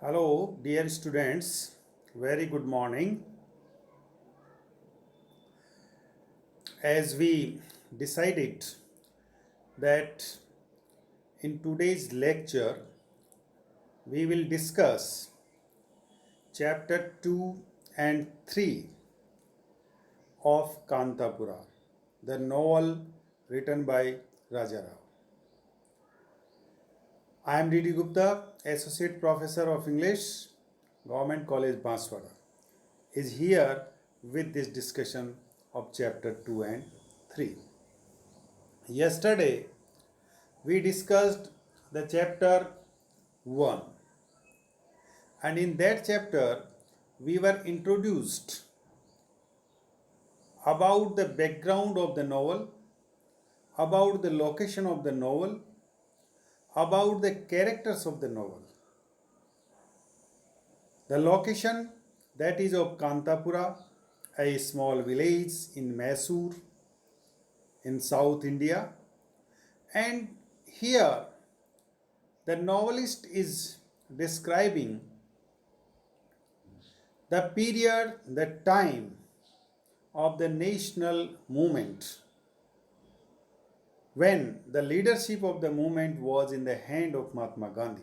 Hello, dear students. Very good morning. As we decided that in today's lecture we will discuss chapter 2 and 3 of Kantapura, the novel written by Raja Rao. I am D.D. Gupta, Associate Professor of English, Government College Banswara, is here with this discussion of chapter 2 and 3. Yesterday, we discussed the chapter 1, and in that chapter, we were introduced about the background of the novel, about the location of the novel, about the characters of the novel. The location that is of Kantapura, a small village in Mysore in South India, and here the novelist is describing the period, the time of the national movement when the leadership of the movement was in the hand of Mahatma Gandhi.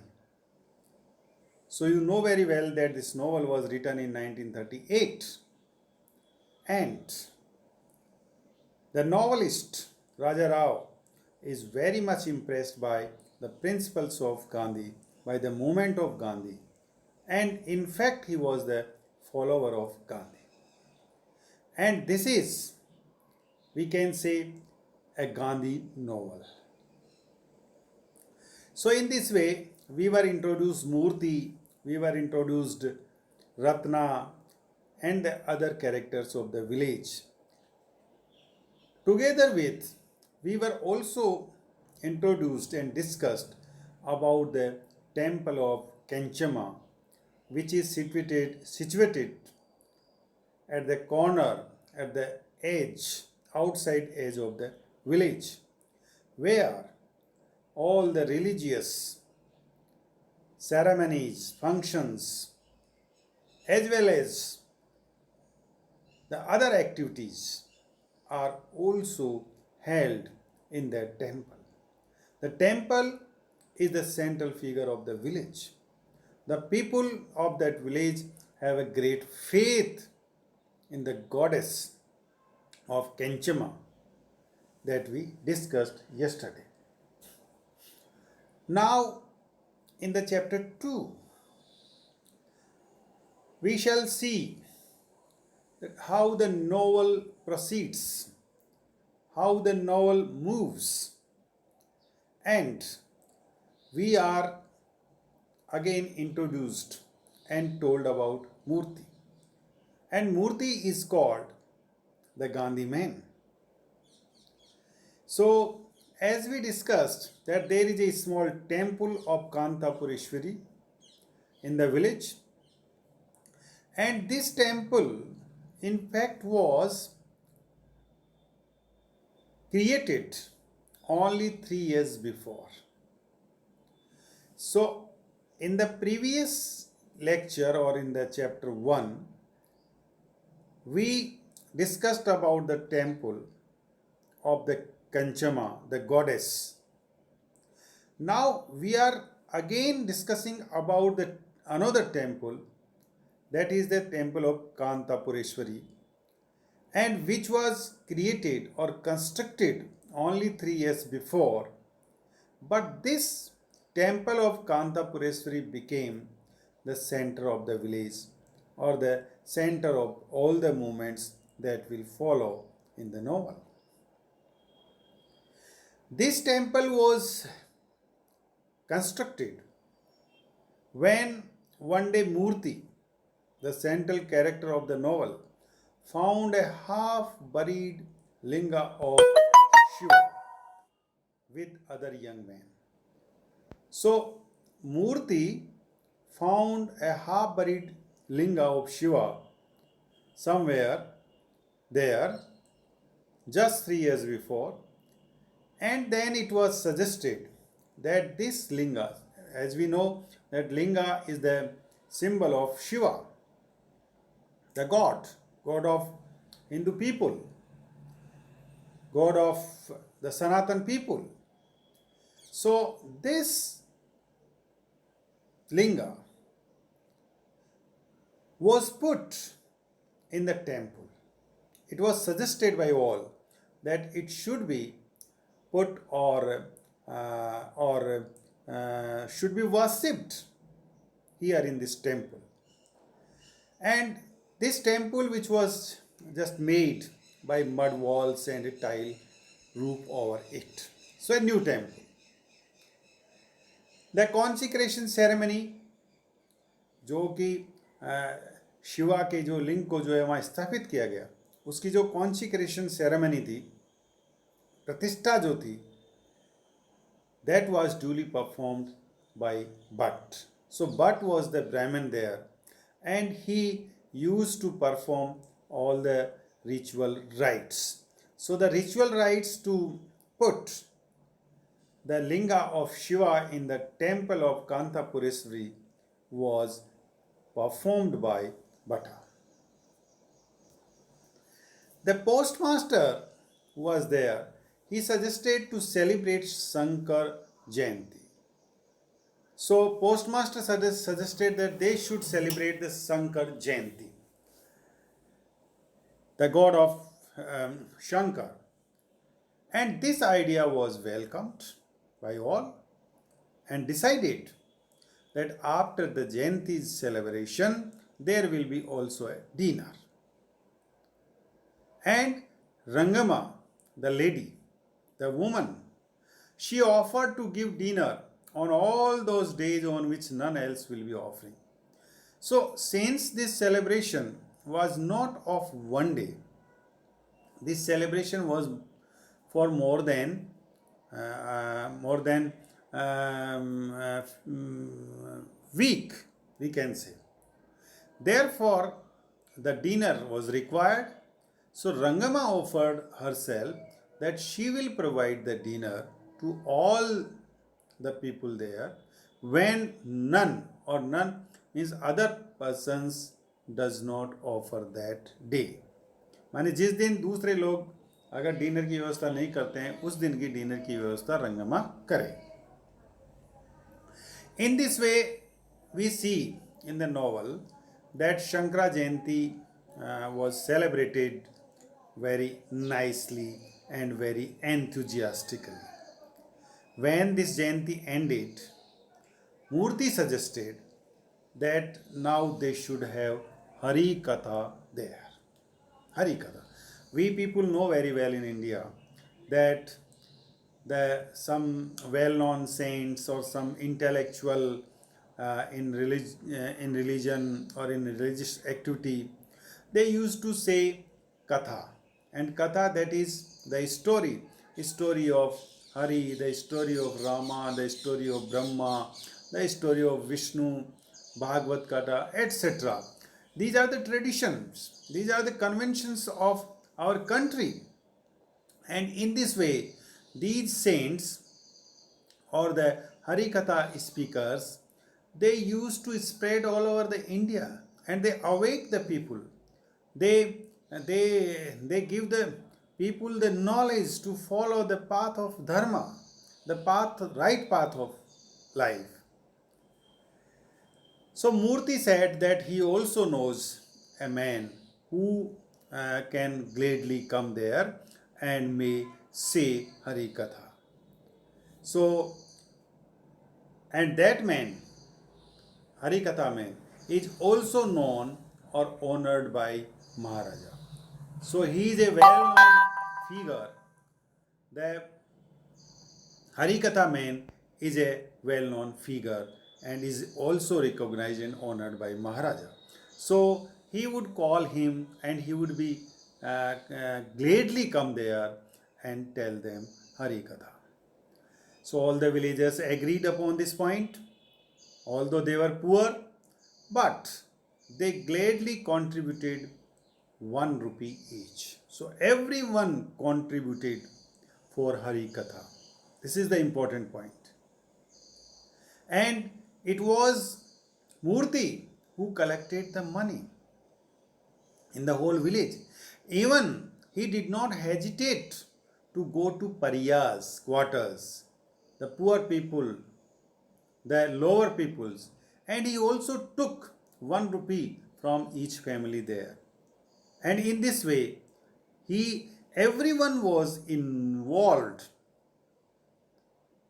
So you know very well that this novel was written in 1938, and the novelist Raja Rao is very much impressed by the principles of Gandhi, by the movement of Gandhi, and in fact he was the follower of Gandhi. And this is, we can say, a Gandhi novel. So in this way, we were introduced Murthy, we were introduced Ratna, and the other characters of the village. Together with, we were also introduced and discussed about the temple of Kenchama, which is situated at the corner, at the edge, outside edge of the village, where all the religious ceremonies, functions, as well as the other activities are also held in that temple. The temple is the central figure of the village. The people of that village have a great faith in the goddess of Kenchama that we discussed yesterday. Now, in the chapter 2, we shall see that how the novel proceeds, how the novel moves, and we are again introduced and told about Murthy. And Murthy is called the Gandhi man. So, as we discussed, that there is a small temple of Kantapureshwari in the village, and this temple in fact was created only 3 years before. So, in the previous lecture or in the chapter 1, we discussed about the temple of the Kanchama, the goddess. Now we are again discussing about the another temple, that is the temple of Kantapureshwari, and which was created or constructed only 3 years before. But this temple of Kantapureshwari became the center of the village or the center of all the movements that will follow in the novel. This temple was constructed when one day Murthy, the central character of the novel, found a half buried linga of Shiva with other young men. So Murthy found a half buried linga of Shiva somewhere there just 3 years before, and then it was suggested that this linga, as we know that linga is the symbol of Shiva, the god of Hindu people, god of the Sanatan people. So this linga was put in the temple. It was suggested by all that it should be put or should be worshipped here in this temple. And this temple, which was just made by mud walls and a tile roof over it, so a new temple. The consecration ceremony, जो कि शिवा के जो लिंग को जो है वहाँ स्थापित किया गया, उसकी जो कॉन्सिक्रेशन सेरेमनी थी, प्रतिष्ठा जो थी, that was duly performed by Bhatt. So Bhatt was the Brahmin there, and he used to perform all the ritual rites. So the ritual rites to put the linga of Shiva in the temple of Kantapureshwari was performed by Bhatta. The postmaster who was there, he suggested to celebrate Shankar Jayanti. So postmaster suggested that they should celebrate the Shankar Jayanti, the god of Shankar. And this idea was welcomed by all and decided that after the Jayanti's celebration, there will be also a dinner. And Rangama, the lady, the woman, she offered to give dinner on all those days on which none else will be offering. So since this celebration was not of one day, this celebration was for more than week, we can say. Therefore, the dinner was required. So Rangama offered herself that she will provide the dinner to all the people there when none means other persons does not offer that day. माने जिस दिन दूसरे लोग अगर dinner की व्यवस्था नहीं करते हैं, उस दिन की डिनर की व्यवस्था रंगमा करे. In this way, we see in the novel that Shankara Jayanti was celebrated very nicely and very enthusiastically. When this Jayanti ended, Murthy suggested that now they should have Hari Katha there. Hari Katha. We people know very well in India that some well-known saints or some intellectual in religion or in religious activity, they used to say Katha. And Katha, that is the story of Hari, the story of Rama, the story of Brahma, the story of Vishnu, Bhagavad Katha, etc. These are the traditions, these are the conventions of our country. And in this way, these saints or the Harikatha speakers, they used to spread all over the India and they awake the people. They give the people the knowledge to follow the path of dharma, the right path of life. So Murthy said that he also knows a man who can gladly come there and may say Harikatha. So, and that man, Harikatha man, is also known or honored by Maharaja. So he is a well-known figure. The Harikatha man is a well-known figure and is also recognized and honored by Maharaja. So he would call him and he would be gladly come there and tell them Harikatha. So all the villagers agreed upon this point, although they were poor, but they gladly contributed 1 rupee each. So everyone contributed for Harikatha. This is the important point. And it was Murthy who collected the money in the whole village. Even he did not hesitate to go to pariahs quarters, the poor people, the lower peoples, and he also took 1 rupee from each family there. And in this way, he everyone was involved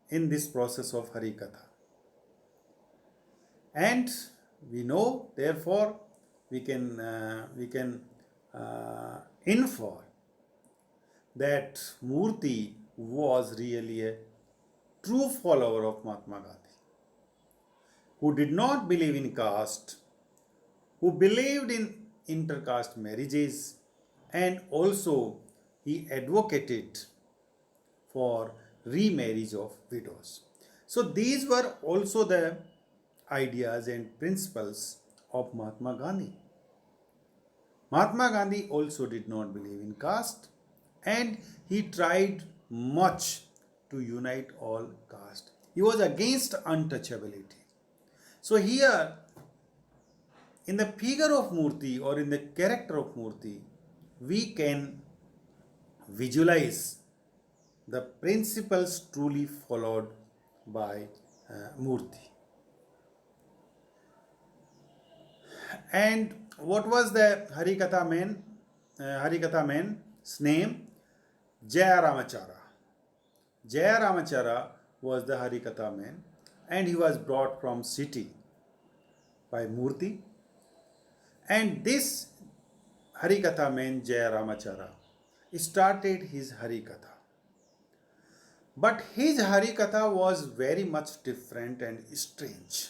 in this process of Harikatha. And we know, therefore, we can infer that Murthy was really a true follower of Mahatma Gandhi, who did not believe in caste, who believed in intercaste marriages, and also he advocated for remarriage of widows. So these were also the ideas and principles of Mahatma Gandhi. Mahatma Gandhi also did not believe in caste, and he tried much to unite all caste. He was against untouchability. So here, in the figure of Murthy or in the character of Murthy, we can visualize the principles truly followed by Murthy. And what was the Harikatha man's name? Jaya Ramachara. Jaya Ramachara was the Harikatha man, and he was brought from city by Murthy. And this Harikatha man, Jaya Ramachara, started his Harikatha. But his Harikatha was very much different and strange.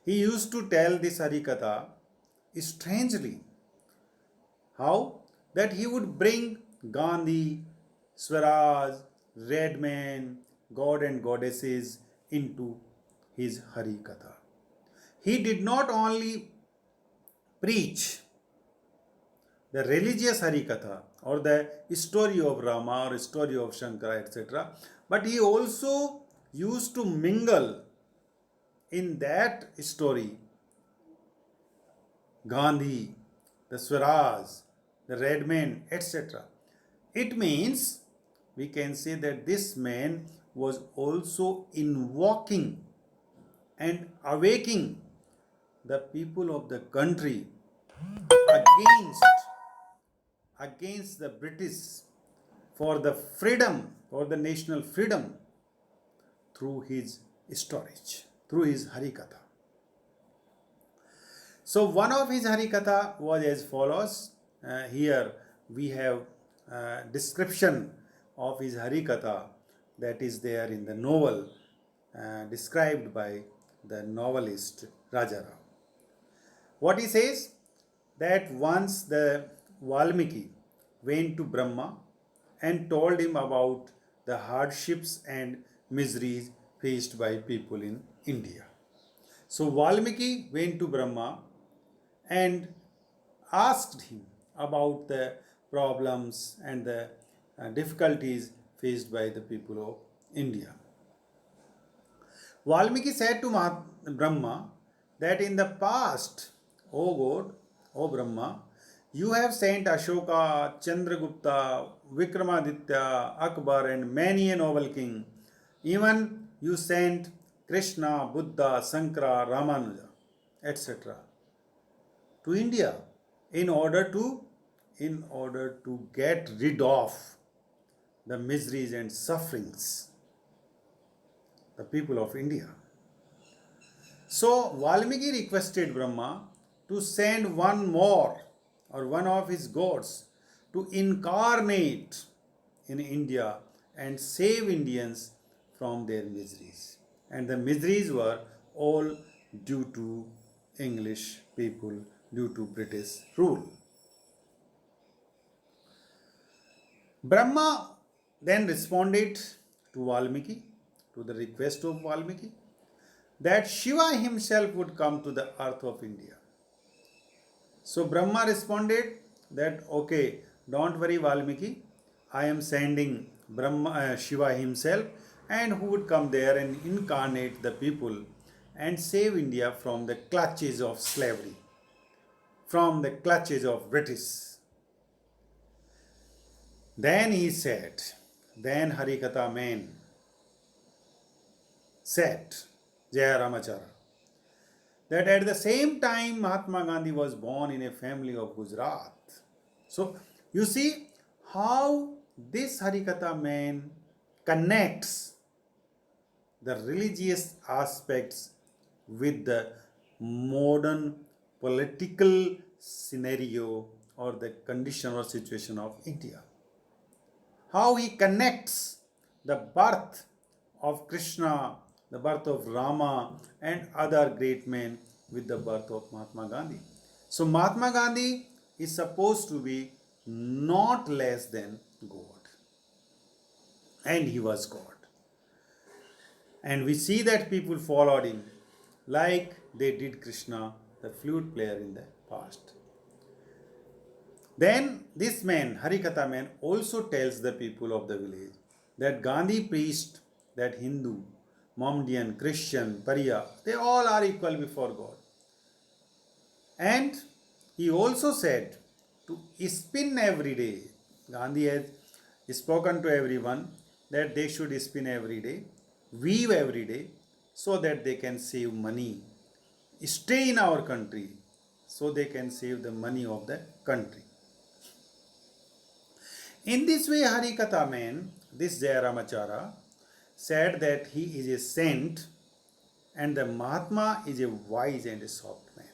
He used to tell this Harikatha strangely. How? That he would bring Gandhi, Swaraj, red men, god and goddesses into his Harikatha. He did not only preach the religious Harikatha or the story of Rama or story of Shankara, etc., but he also used to mingle in that story Gandhi, the Swaraj, the red men, etc. It means we can say that this man was also invoking and awaking the people of the country against the British for the freedom, for the national freedom, through his storage, through his Harikatha. So one of his Harikatha was as follows. Here we have description of his Harikatha that is there in the novel described by the novelist Rajarao. What he says, that once the Valmiki went to Brahma and told him about the hardships and miseries faced by people in India. So Valmiki went to Brahma and asked him about the problems and the difficulties faced by the people of India. Valmiki said to Brahma that in the past, O God, O Brahma, you have sent Ashoka, Chandragupta, Vikramaditya, Akbar, and many a noble king. Even you sent Krishna, Buddha, Sankara, Ramanuja, etc. to India in order to get rid of the miseries and sufferings the people of India. So Valmiki requested Brahma to send one more or one of his gods to incarnate in India and save Indians from their miseries. And the miseries were all due to English people, due to British rule. Brahma then responded to Valmiki, to the request of Valmiki, that Shiva himself would come to the earth of India. So Brahma responded that, okay, don't worry Valmiki, I am sending Shiva himself, and who would come there and incarnate the people and save India from the clutches of slavery, from the clutches of British. Then he said, then Harikatha man said, Jaya Ramachara, that at the same time Mahatma Gandhi was born in a family of Gujarat. So you see how this Harikatha man connects the religious aspects with the modern political scenario or the condition or situation of India. How he connects the birth of Krishna, the birth of Rama, and other great men with the birth of Mahatma Gandhi. So, Mahatma Gandhi is supposed to be not less than God, and he was God. And we see that people followed him like they did Krishna, the flute player in the past. Then this man, Harikatha man, also tells the people of the village that Gandhi preached that Hindu, Mohammedan, Christian, Pariya, they all are equal before God. And he also said to spin every day. Gandhi has spoken to everyone that they should spin every day, weave every day, so that they can save money. Stay in our country so they can save the money of the country. In this way, Harikatha man, this Jaya Ramachara, said that he is a saint and the Mahatma is a wise and a soft man.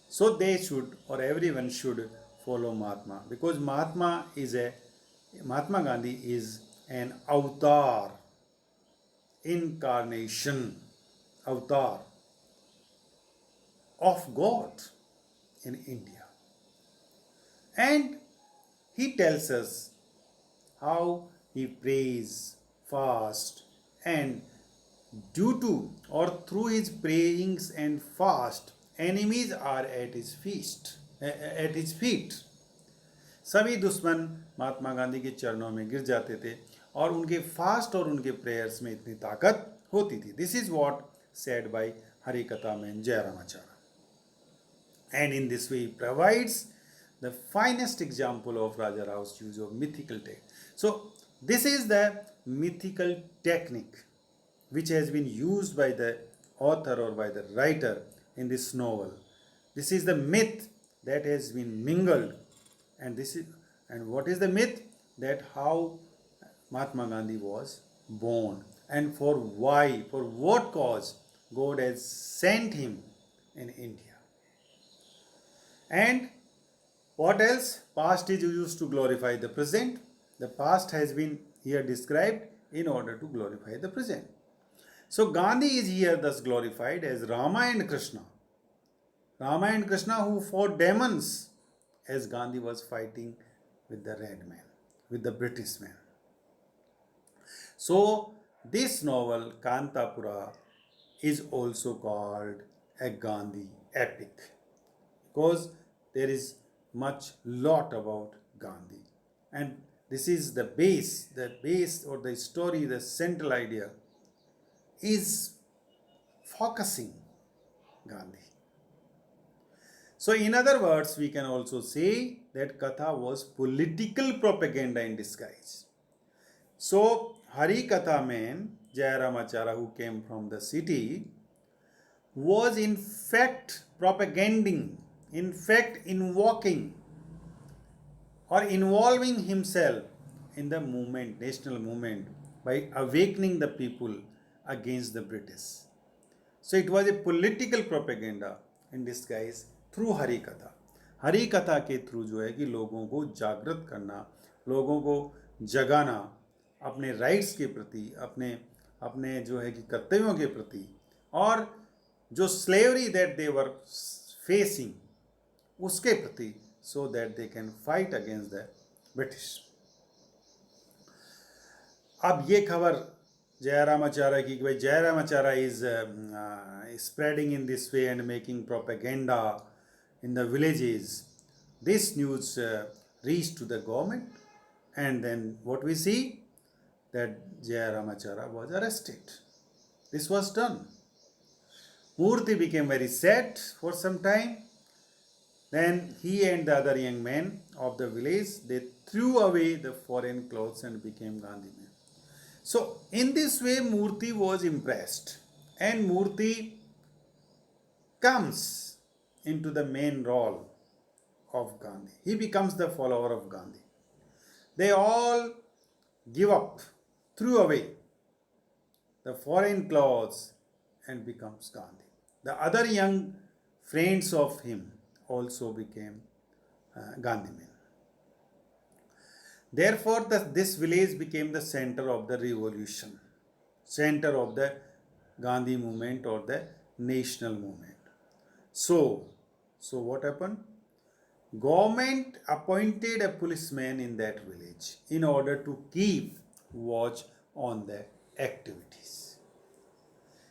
So they should, or everyone should follow Mahatma, because Mahatma Gandhi is an avatar, incarnation, avatar of God in India. And he tells us how he prays, fast, and due to or through his prayings and fast, enemies are at his feet. सभी दुश्मन महात्मा गांधी के चरणों में गिर जाते थे और उनके फास्ट और उनके प्रेयर्स में इतनी ताकत होती थी. This is what said by Harikatha man Jayaramacharya. And in this way, he provides the finest example of Raja Rao's use of mythical technique. So, this is the mythical technique which has been used by the author or by the writer in this novel. This is the myth that has been mingled, and what is the myth? That how Mahatma Gandhi was born and for what cause God has sent him in India. And what else? Past is used to glorify the present. The past has been here described in order to glorify the present. So Gandhi is here thus glorified as Rama and Krishna. Rama and Krishna who fought demons as Gandhi was fighting with the red man, with the British man. So this novel Kantapura is also called a Gandhi epic, because there is lot about Gandhi, and this is the base or the story, the central idea is focusing Gandhi. So in other words, we can also say that Katha was political propaganda in disguise. So Harikatha man Jayaramatara, who came from the city, was in fact propaganding, in fact invoking or involving himself in the movement, national movement, by awakening the people against the British. So it was a political propaganda in disguise through Harikatha. हरिकथा के through जो है कि लोगों को जागृत करना, लोगों को जगाना अपने राइट्स के प्रति, अपने जो है कि कर्तव्यों के प्रति, और जो slavery that they were facing उसके प्रति, so that they can fight against the British. अब ये खबर जयरामाचार्य की कि भाई जयरामाचार्य is spreading in this way and making propaganda in the villages. This news reached to the government, and then what we see, that Jayaramatacharya was arrested. This was done. Murthy became very sad for some time. Then he and the other young men of the village, they threw away the foreign clothes and became Gandhi men. So in this way Murthy was impressed, and Murthy comes into the main role of Gandhi. He becomes the follower of Gandhi. They all give up, threw away the foreign clothes and becomes Gandhi. The other young friends of him also became Gandhi men. Therefore, this village became the center of the revolution, center of the Gandhi movement or the national movement. So what happened? Government appointed a policeman in that village in order to keep watch on the activities.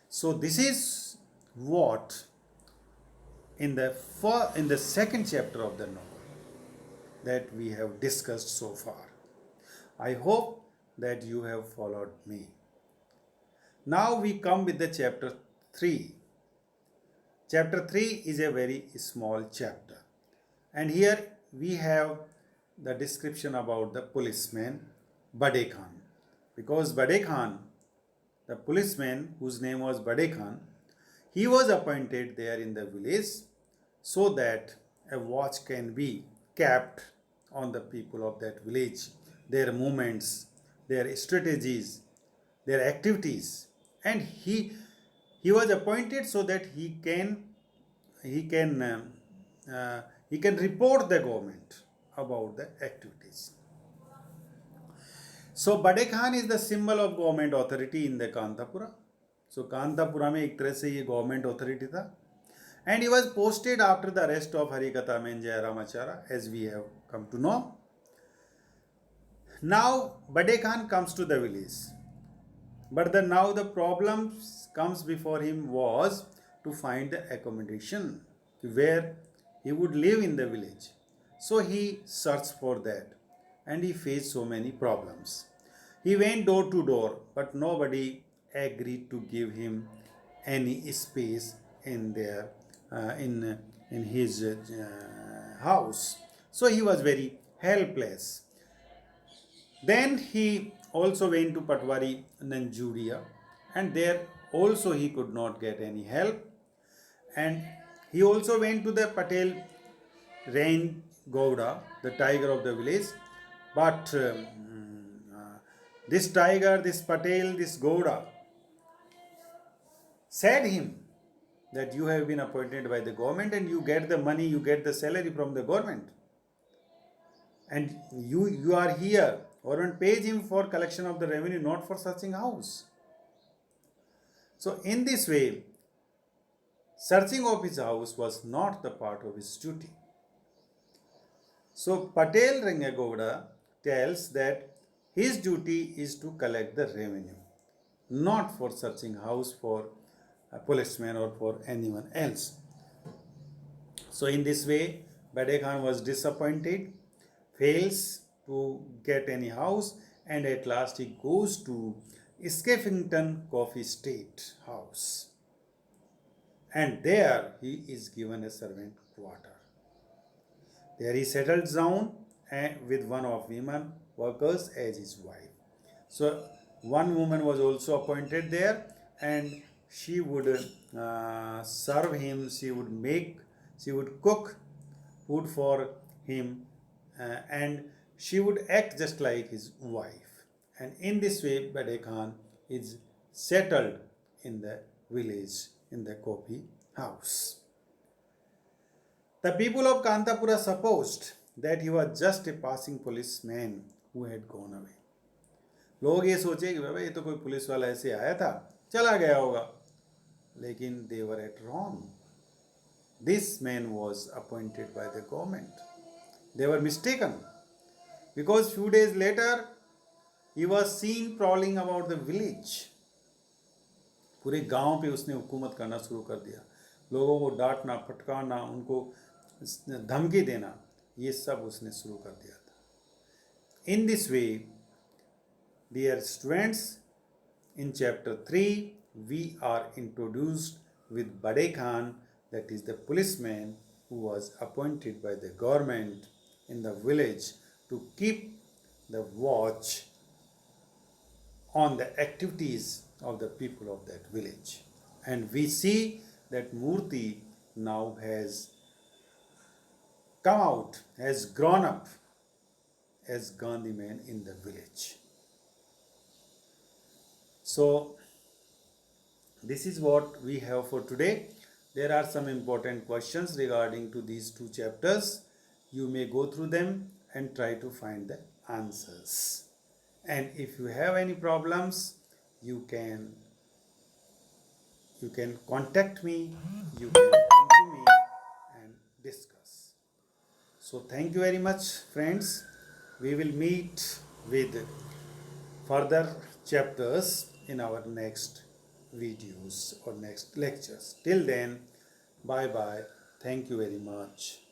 So this is what in the second chapter of the novel that we have discussed so far. I hope that you have followed me. Now we come with the chapter 3. Chapter 3 is a very small chapter. And here we have the description about the policeman Bade Khan. Because Bade Khan, the policeman whose name was Bade Khan, he was appointed there in the village so that a watch can be kept on the people of that village, their movements, their strategies, their activities. And he was appointed so that he can report the government about the activities. So Bade Khan is the symbol of government authority in the Kantapura. So Kantapura में एक तरह से ये government authority था. And he was posted after the arrest of Harikatha Man Jayaramachara, as we have come to know. Now Bade Khan comes to the village. But now the problem comes before him was to find the accommodation where he would live in the village. So he searched for that and he faced so many problems. He went door to door, but nobody agreed to give him any space in their in his house. So he was very helpless. Then he also went to Patwari Nanjuria, and there also he could not get any help. And he also went to the Patel Rain Gowda, the tiger of the village. But this tiger, this Patel, this Gowda said him that you have been appointed by the government and you get the money, you get the salary from the government. And you are here. Government pays him for collection of the revenue, not for searching house. So in this way, searching of his house was not the part of his duty. So Patel Rangagowda tells that his duty is to collect the revenue, not for searching house for a policeman or for anyone else. So in this way, Bade Khan was disappointed, fails to get any house, and at last he goes to Skeffington Coffee Estate house. And there he is given a servant quarter. There he settles down with one of women workers as his wife. So one woman was also appointed there, and she would serve him, she would cook food for him, and she would act just like his wife. And in this way, Bade Khan is settled in the village, in the coffee house. The people of Kantapura supposed that he was just a passing policeman who had gone away. लोग ये सोचे कि बाबा ये तो कोई police वाला ऐसे आया था, चला गया होगा. लेकिन they were at wrong. This man was appointed by the government. They were mistaken. Because few days later, he was seen prowling about the village. पूरे गांव पे उसने हुकूमत करना शुरू कर दिया. लोगों को डांटना, फटकारना, उनको धमकी देना, ये सब उसने शुरू कर दिया था. In this way, dear students, in chapter 3, we are introduced with Bade Khan, that is the policeman who was appointed by the government in the village to keep the watch on the activities of the people of that village. And we see that Murthy now has come out, has grown up as Gandhi man in the village. So this is what we have for today. There are some important questions regarding to these two chapters. You may go through them and try to find the answers. And if you have any problems, you can contact me, you can come to me and discuss. So thank you very much, friends. We will meet with further chapters in our next videos or next lectures. Till then, bye bye. Thank you very much.